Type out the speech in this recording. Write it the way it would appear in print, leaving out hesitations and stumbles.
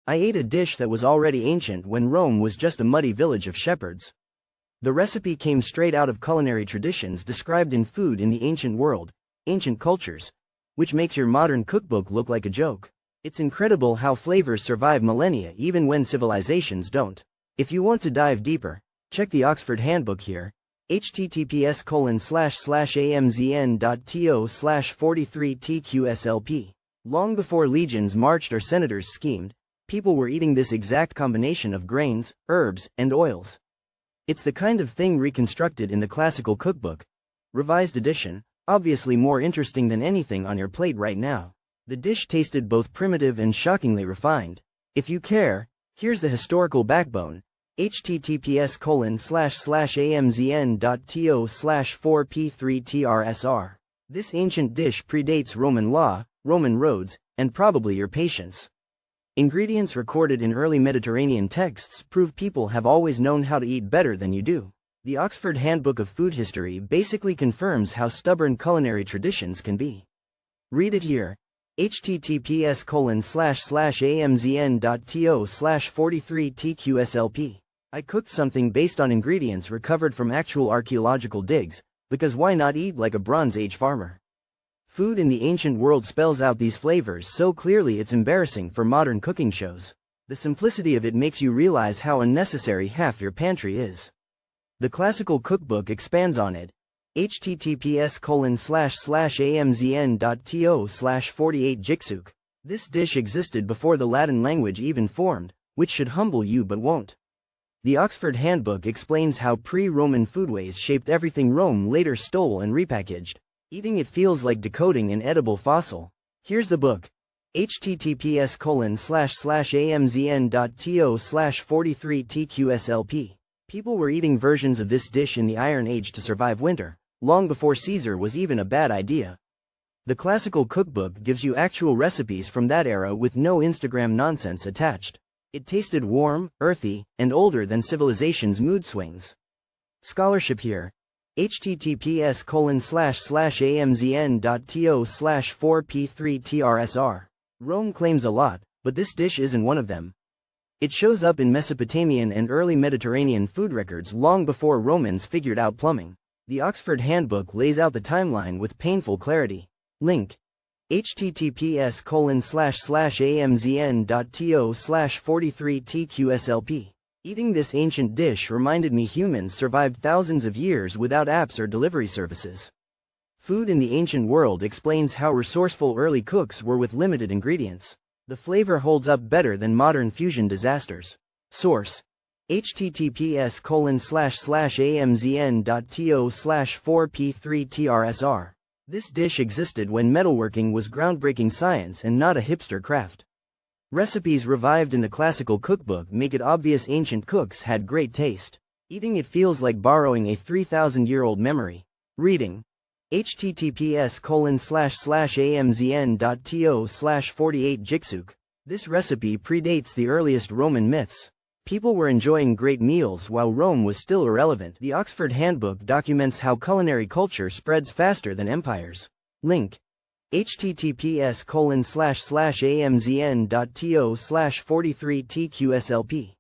I ate a dish that was already ancient when Rome was just a muddy village of shepherds. The recipe came straight out of culinary traditions described in Food in the Ancient World, Ancient Cultures, which makes your modern cookbook look like a joke. It's incredible how flavors survive millennia even when civilizations don't. If you want to dive deeper, check the Oxford Handbook here, https://amzn.to/43tqslp. Long before legions marched or senators schemed, people were eating this exact combination of grains, herbs, and oils. It's the kind of thing reconstructed in the classical cookbook, revised edition, obviously more interesting than anything on your plate right now. The dish tasted both primitive and shockingly refined. If you care, here's the historical backbone, https://amzn.to/4p3trsr. This ancient dish predates Roman law, Roman roads, and probably your patience. Ingredients recorded in early Mediterranean texts prove people have always known how to eat better than you do. The Oxford Handbook of Food History basically confirms how stubborn culinary traditions can be. Read it here, https://amzn.to/43tqslp. I cooked something based on ingredients recovered from actual archaeological digs, because why not eat like a Bronze Age farmer? Food in the Ancient World spells out these flavors so clearly it's embarrassing for modern cooking shows. The simplicity of it makes you realize how unnecessary half your pantry is. The classical cookbook expands on it, https://amzn.to/48 This dish existed before the Latin language even formed, which should humble you but won't. The Oxford Handbook explains how pre-Roman foodways shaped everything Rome later stole and repackaged. Eating it feels like decoding an edible fossil. Here's the book, https://amzn.to/43tqslp. People were eating versions of this dish in the Iron Age to survive winter, long before Caesar was even a bad idea. The classical cookbook gives you actual recipes from that era with no Instagram nonsense attached. It tasted warm, earthy, and older than civilization's mood swings. Scholarship here, https://amzn.to/4p3trsr. Rome claims a lot, but this dish isn't one of them. It shows up in Mesopotamian and early Mediterranean food records long before Romans figured out plumbing. The Oxford Handbook lays out the timeline with painful clarity. Link, https://amzn.to/43tqslp. Eating this ancient dish reminded me humans survived thousands of years without apps or delivery services. Food in the Ancient World explains how resourceful early cooks were with limited ingredients. The flavor holds up better than modern fusion disasters. Source, https://amzn.to/4p3trsr. This dish existed when metalworking was groundbreaking science and not a hipster craft. Recipes revived in the classical cookbook make it obvious ancient cooks had great taste. Eating it feels like borrowing a 3,000-year-old memory. Reading, https://amzn.to/48 This recipe predates the earliest Roman myths. People were enjoying great meals while Rome was still irrelevant. The Oxford Handbook documents how culinary culture spreads faster than empires. Link, https://amzn.to/43tqslp.